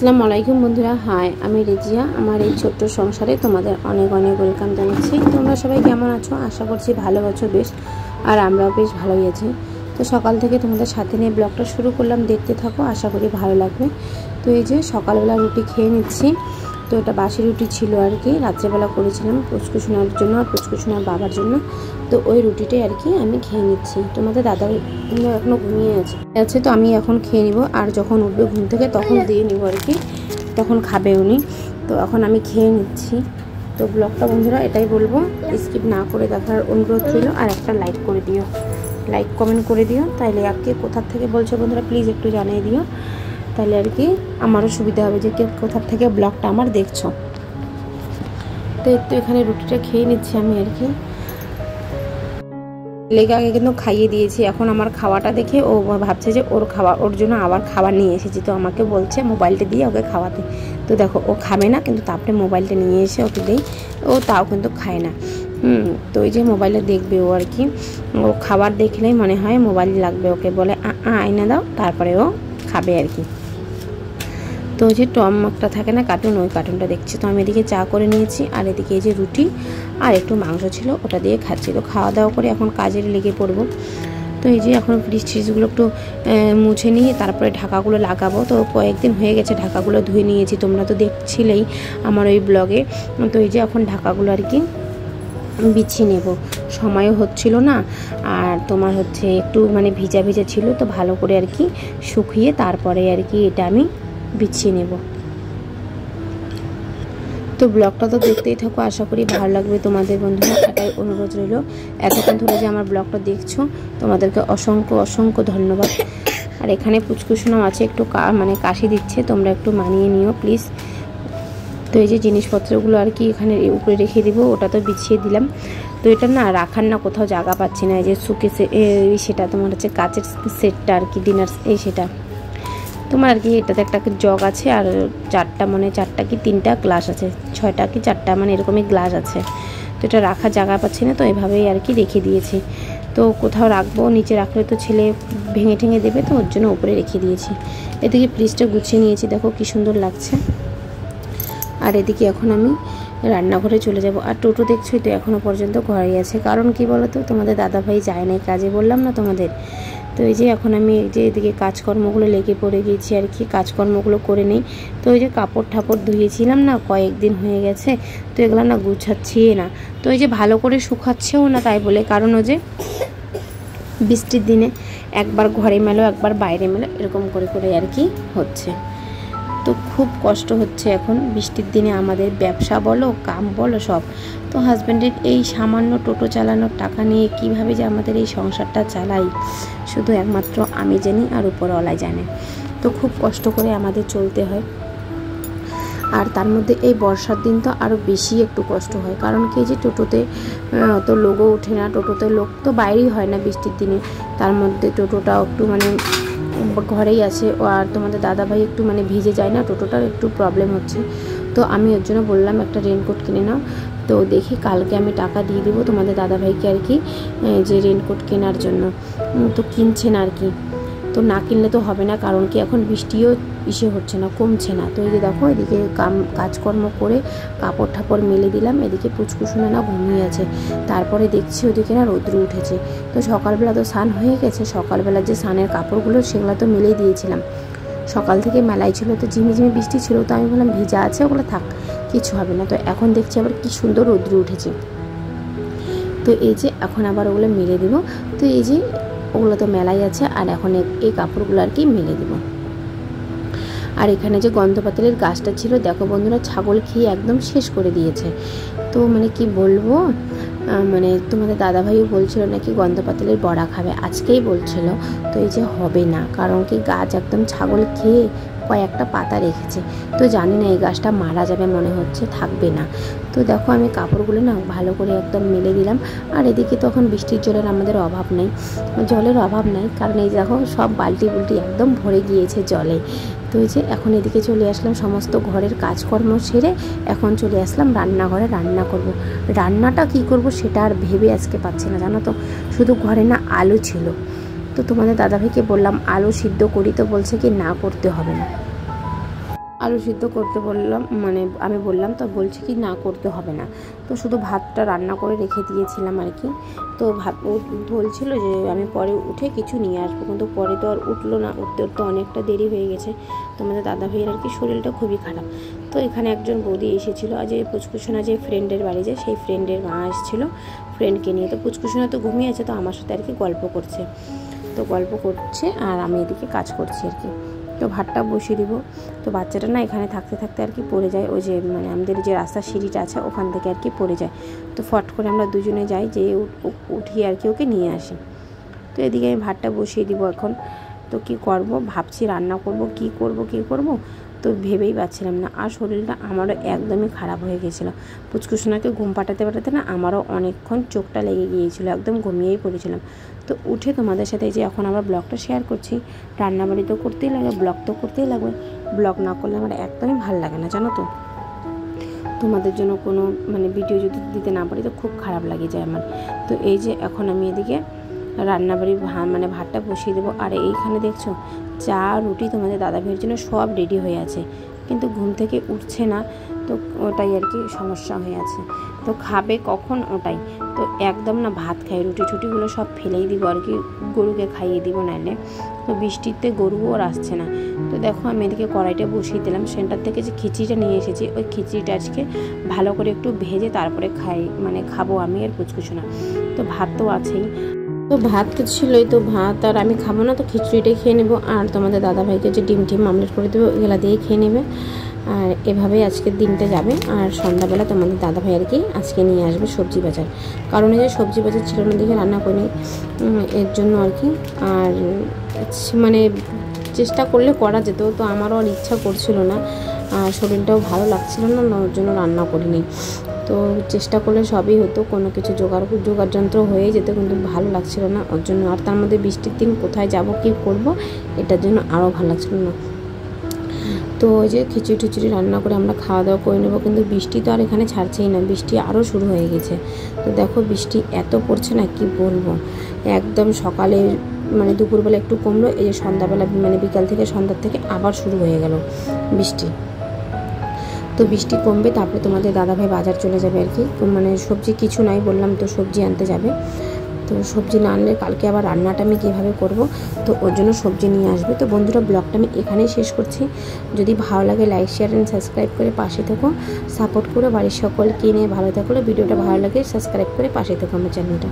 আসসালামু আলাইকুম বন্ধুরা, হাই, আমি রেজিয়া। আমার এই ছোট্ট সংসারে তোমাদের অনেক অনেক ওয়েলকাম জানাচ্ছি। তোমরা সবাই কেমন আছো? আশা করছি ভালো আছো বেশ, আর আমরাও বেশ ভালোই আছি। তো সকাল থেকে তোমাদের সাথে নিয়ে ব্লগটা শুরু করলাম, দেখতে থাকো, আশা করি ভালো লাগবে। তো এই যে সকালবেলা রুটি খেয়ে নিচ্ছি। তো এটা বাসি রুটি ছিল আর কি, রাত্রেবেলা করেছিলাম পুচকুসোনার জন্য আর পুচকুসোনার বাবার জন্য। তো ওই রুটিটাই আর কি আমি খেয়ে নিচ্ছি। তোমাদের দাদা এখনও ঘুমিয়ে আছে, তো আমি এখন খেয়ে নিব, আর যখন উঠবে ঘুম থেকে তখন দিয়ে নিব আর কি, তখন খাবে উনি। তো এখন আমি খেয়ে নিচ্ছি। তো ব্লগটা বন্ধুরা এটাই বলবো, স্কিপ না করে দেখার অনুরোধ রইল, আর একটা লাইক করে দিও, লাইক কমেন্ট করে দিও। তাইলে আর কি কোথার থেকে বলছো বন্ধুরা প্লিজ একটু জানিয়ে দিও, তাহলে আর কি আমারও সুবিধা হবে যে কে কোথার থেকে ব্লগটা আমার দেখছো। তো একটু এখানে রুটিটা খেয়ে নিচ্ছি আমি আর কি। লেগে আগে কিন্তু খাইয়ে দিয়েছি, এখন আমার খাওয়াটা দেখে ও ভাবছে যে ওর জন্য আবার খাবার নিয়ে এসেছি। তো আমাকে বলছে মোবাইলটা দিয়ে ওকে খাওয়াতে। তো দেখো ও খাবে না, কিন্তু তারপরে মোবাইলটা নিয়ে এসে ওকে দেই, ও তাও কিন্তু খায় না। তো ওই যে মোবাইলে দেখবে ও আর কি, ও খাবার দেখলেই মনে হয় মোবাইল লাগবে, ওকে বলে আয়না দাও, তারপরে ও খাবে আর কি। তো ওই যে টম একটা থাকে না কার্টুন, ওই কার্টুনটা দেখছি। তো আমি এদিকে চা করে নিয়েছি, আর এদিকে এই যে রুটি আর একটু মাংস ছিল ওটা দিয়ে খাচ্ছি। তো খাওয়া দাওয়া করে এখন কাজের লেগে পড়বো। তো এই যে এখন ফ্রিজগুলো একটু মুছে নিয়ে তারপরে ঢাকাগুলো লাগাবো। তো কয়েকদিন হয়ে গেছে ঢাকাগুলো ধুয়ে নিয়েছি, তোমরা তো দেখছিলেই আমার ওই ব্লগে। তো এই যে এখন ঢাকাগুলো আর কি বিছিয়ে নেব, সময়ও হচ্ছিল না, আর তোমার হচ্ছে একটু মানে ভিজা ভিজা ছিল, তো ভালো করে আর কি শুকিয়ে তারপরে আর কি এটা আমি বিছিয়ে নেব। তো ব্লগটা তো দেখতেই থাকো, আশা করি ভালো লাগবে তোমাদের বন্ধুরা, এটাই অনুরোধ রইল। এতক্ষণ ধরে যে আমার ব্লগটা দেখছো তোমাদেরকে অসংখ্য অসংখ্য ধন্যবাদ। আর এখানে পুচকুসোনাও আছে, একটু মানে কাশি দিচ্ছে, তোমরা একটু মানিয়ে নিও প্লিজ। তো এই যে জিনিসপত্রগুলো আর কি এখানে উপরে রেখে দিব, ওটা তো বিছিয়ে দিলাম। তো এটা না রাখার না কোথাও জায়গা পাচ্ছি না। এই যে সুকেসে সেটা তোমার হচ্ছে কাচের সেটটা আর কি, ডিনার এই সেটা তোমার আর কি, এটাতে একটা জগ আছে, আর চারটা কি তিনটা গ্লাস আছে, 6টা কি 4টা মানে এরকমই গ্লাস আছে। তো এটা রাখার জায়গা পাচ্ছি না, তো এভাবেই আর কি রেখে দিয়েছি। তো কোথাও রাখবো, নিচে রাখলে তো ছেলে ভেঙে ঠেঙে দেবে, তো ওর জন্য উপরে রেখে দিয়েছি। এদিকে ফ্রিজটা গুছিয়ে নিয়েছি, দেখো কি সুন্দর লাগছে। আর এদিকে এখন আমি রান্নাঘরে চলে যাব। আর টোটো দেখছোই তো এখনও পর্যন্ত ঘরেই আছে, কারণ কি বলো তো, তোমাদের দাদাভাই যায় না কাজে, বললাম না তোমাদের। তো এই যে এখন আমি এই যে এদিকে কাজকর্মগুলো লেগে পড়ে গিয়েছি আর কি, কাজকর্মগুলো করে নিই। তো ওই যে কাপড় ঠাপড় ধুয়েছিলাম না, কয়েকদিন হয়ে গেছে, তো এগুলো না গুছাচ্ছি না। তো এই যে ভালো করে শুকাচ্ছেও না, তাই বলে, কারণ ও যে বৃষ্টির দিনে একবার ঘরে মেলো একবার বাইরে মেলো এরকম করে করে আর কি হচ্ছে। তো খুব কষ্ট হচ্ছে এখন বৃষ্টির দিনে আমাদের, ব্যবসা বলো কাম বলো সব। তো হাজব্যান্ডের এই সামান্য টোটো চালানোর টাকা নিয়ে কিভাবে যে আমাদের এই সংসারটা চালাই শুধু একমাত্র আমি জানি, আর উপরওয়ালাই জানে। তো খুব কষ্ট করে আমাদের চলতে হয়। আর তার মধ্যে এই বর্ষার দিন তো আরও বেশি একটু কষ্ট হয়, কারণ কি যে টোটোতে তো লোকও ওঠে না, টোটোতে লোক তো বাইরেই হয় না বৃষ্টির দিনে। তার মধ্যে টোটোটাও একটু মানে ঘরেই আছে, আর তোমাদের দাদাভাই একটু মানে ভিজে যায় না, টোটোটার একটু প্রবলেম হচ্ছে। তো আমি ওর জন্য বললাম একটা রেনকোট কিনে নাও। তো দেখি কালকে আমি টাকা দিয়ে দিব তোমাদের দাদাভাইকে আর কি, যে রেনকোট কেনার জন্য। তো কিনছে না আর কি, তো না কিনলে তো হবে না, কারণ কি এখন বৃষ্টিও হচ্ছে না, কমছে না। তো এই যে দেখো এদিকে কাজকর্ম করে কাপড় ঠাপড় মেলে দিলাম, এদিকে পুচকুসোনা না ঘুমিয়ে আছে। তারপরে দেখছি ওদিকে না রৌদ্র উঠেছে। তো সকালবেলা তো স্নান হয়ে গেছে, সকালবেলা যে স্নানের কাপড়গুলো সেগুলো তো মেলেই দিয়েছিলাম, সকাল থেকে মেলাই ছিল, তো ঝিমিঝিমি বৃষ্টি ছিল, তো আমি বললাম ভিজা আছে ওগুলো থাক, কিছু হবে না। তো এখন দেখছি আবার কি সুন্দর রৌদ্র উঠেছে। তো এই যে এখন আবার ওগুলো মেলে দেবো। তো এই যে ওগুলো তো মেলাই আছে, আর এখন এই কাপড়গুলো আর কি মেলে দেবো। আর এখানে যে গন্ধপাতালের গাছটা ছিল দেখো বন্ধুরা, ছাগল খেয়ে একদম শেষ করে দিয়েছে। তো মানে কি বলবো, মানে তোমাদের দাদাভাইও বলছিল নাকি গন্ধপাতালের বড়া খাবে, আজকেই বলছিল। তো এই যে হবে না, কারণ কি গাছ একদম ছাগল খেয়ে কয়েকটা পাতা রেখেছে। তো জানি না এই গাছটা মারা যাবে মনে হচ্ছে, থাকবে না। তো দেখো আমি কাপড়গুলো না ভালো করে একদম মেলে দিলাম। আর এদিকে তখন বৃষ্টির জলের আমাদের অভাব নেই, জলের অভাব নাই, কারণ এই দেখো সব বালতি বুলটি একদম ভরে গিয়েছে জলে। তো এই যে এখন এদিকে চলে আসলাম সমস্ত ঘরের কাজকর্ম সেরে, এখন চলে আসলাম রান্নাঘরে, রান্না করব। রান্নাটা কি করব সেটা আর ভেবে আজকে পাচ্ছি না, জানো তো। শুধু ঘরে না আলু ছিল, তো তোমাদের দাদাভাইকে বললাম আলু সিদ্ধ করি, তো বলছে কি না করতে হবে না। আলু সিদ্ধ করতে বললাম, মানে আমি বললাম, তো বলছে কি না করতে হবে না, তো শুধু ভাতটা রান্না করে রেখে দিয়েছিলাম আর কি। তো বলছিল যে আমি পরে উঠে কিছু নিয়ে আসবো, কিন্তু পরে তো আর উঠলো না, উঠতে উঠতে অনেকটা দেরি হয়ে গেছে। তোমাদের দাদা ভাইয়ের আর কি শরীরটা খুবই খারাপ। তো এখানে একজন বৌদি এসেছিলো, আজ এই পুচকুসোনা যে ফ্রেন্ডের বাড়ি যায়, সেই ফ্রেন্ডের মা এসেছিলো ফ্রেন্ডকে নিয়ে। তো পুচকুসোনা তো ঘুমিয়ে আছে, তো আমার সাথে আর কি গল্প করছে, তো গল্প করছে আর আমি এদিকে কাজ করছি আর কি। তো ভাতটা বসিয়ে দিব। তো বাচ্চাটা না এখানে থাকতে থাকতে আর কি পড়ে যায়, ওই যে মানে আমাদের যে রাস্তার সিঁড়িটা আছে ওখান থেকে আর কি পড়ে যায়। তো ফট করে আমরা দুজনে যাই, যে উঠিয়ে আর কি ওকে নিয়ে আসি। তো এদিকে আমি ভাতটা বসিয়ে দিব এখন। তো কি করব ভাবছি, রান্না করব কি করব, তো ভেবেই পাচ্ছিলাম না। আর শরীরটা আমারও একদমই খারাপ হয়ে গেছিলো। পুচকুসোনাকে ঘুম পাঠাতে না আমারও অনেকক্ষণ চোখটা লেগে গিয়েছিলো, একদম ঘুমিয়েই পড়েছিলাম। তো উঠে তোমাদের সাথে যে এখন আবার ব্লগটা শেয়ার করছি। রান্নাবাড়ি তো করতেই লাগে, ব্লগ তো করতেই লাগবে, ব্লগ না করলে আমার একদমই ভালো লাগে না, জানো তো। তোমাদের জন্য কোনো মানে ভিডিও যদি দিতে না পারি তো খুব খারাপ লাগে যায় আমার। তো এই যে এখন আমি এদিকে রান্নাবাড়ি মানে ভাতটা বসিয়ে দেবো। আর এইখানে দেখছো চা রুটি তোমাদের দাদা ভাইয়ের জন্য সব রেডি হয়ে আছে, কিন্তু ঘুম থেকে উঠছে না, তো ওটাই আর কি সমস্যা হয়ে আছে। তো খাবে কখন ওটাই, তো একদম না ভাত খাই, রুটি টুটিগুলো সব ফেলেই দিব আর কি, গরুকে খাইয়ে দিব নাইলে। তো বৃষ্টিতে গরুও আর আসছে না। তো দেখো আমি এদিকে কড়াইটা বসিয়ে দিলাম, সেন্টার থেকে যে খিচুড়িটা নিয়ে এসেছি, ওই খিচুড়িটা আজকে ভালো করে একটু ভেজে তারপরে খাবো আমি আর পুচকুসোনা। তো ভাত তো আছেই, তো ভাত তো ছিলই, তো ভাত আর আমি খাবো না, তো খিচুড়িটাই খেয়ে নেবো। আর তোমাদের দাদাভাইকে যে ডিম আমলেট করে দেবো এগুলো দিয়েই খেয়ে নেবে। আর এভাবেই আজকের দিনটা যাবে। আর সন্ধ্যাবেলা তোমাদের দাদাভাই আর কি আজকে নিয়ে আসবে সবজি বাজার, কারণ এই যে সবজি বাজার ছিল না দেখে রান্না করিনি, এর জন্য আর কি। আর মানে চেষ্টা করলে করা যেত, তো আমারও আর ইচ্ছা করছিল না, আর শরীরটাও ভালো লাগছিল না, ওর জন্য রান্না করিনি। তো চেষ্টা করলে সবই হতো, কোনো কিছু জোগাড় যন্ত্র হয়ে যেত, কিন্তু ভালো লাগছিল না ওর জন্য। আর তার মধ্যে বৃষ্টির দিন কোথায় যাব কী করব, এটার জন্য আরও ভালো লাগছিল না। তো ওই যে খিচুড়ি রান্না করে আমরা খাওয়া দাওয়া করে নেবো, কিন্তু বৃষ্টি তো আর এখানে ছাড়ছেই না, বৃষ্টি আরও শুরু হয়ে গেছে। তো দেখো বৃষ্টি এত পড়ছে না কি বলবো, একদম সকালে মানে দুপুরবেলা একটু কমলো, এই যে সন্ধ্যাবেলা মানে বিকাল থেকে সন্ধ্যার থেকে আবার শুরু হয়ে গেল বৃষ্টি। তো বৃষ্টি কমবে তারপরে তোমাদের দাদাভাই বাজার চলে যাবে আর কি, মানে সবজি কিছু নাই বললাম, তো সবজি আনতে যাবে। তো সবজি না আনলে কালকে আবার রান্নাটা আমি কীভাবে করব, তো ওর জন্য সবজি নিয়ে আসবে। তো বন্ধুরা ব্লগটা আমি এখানেই শেষ করছি। যদি ভালো লাগে লাইক শেয়ার অ্যান্ড সাবস্ক্রাইব করে পাশে থেকো, সাপোর্ট করে বাড়ির সকলকে নিয়ে ভালো থাকলে ভিডিওটা ভালো লাগে সাবস্ক্রাইব করে পাশে থেকো আমার চ্যানেলটা।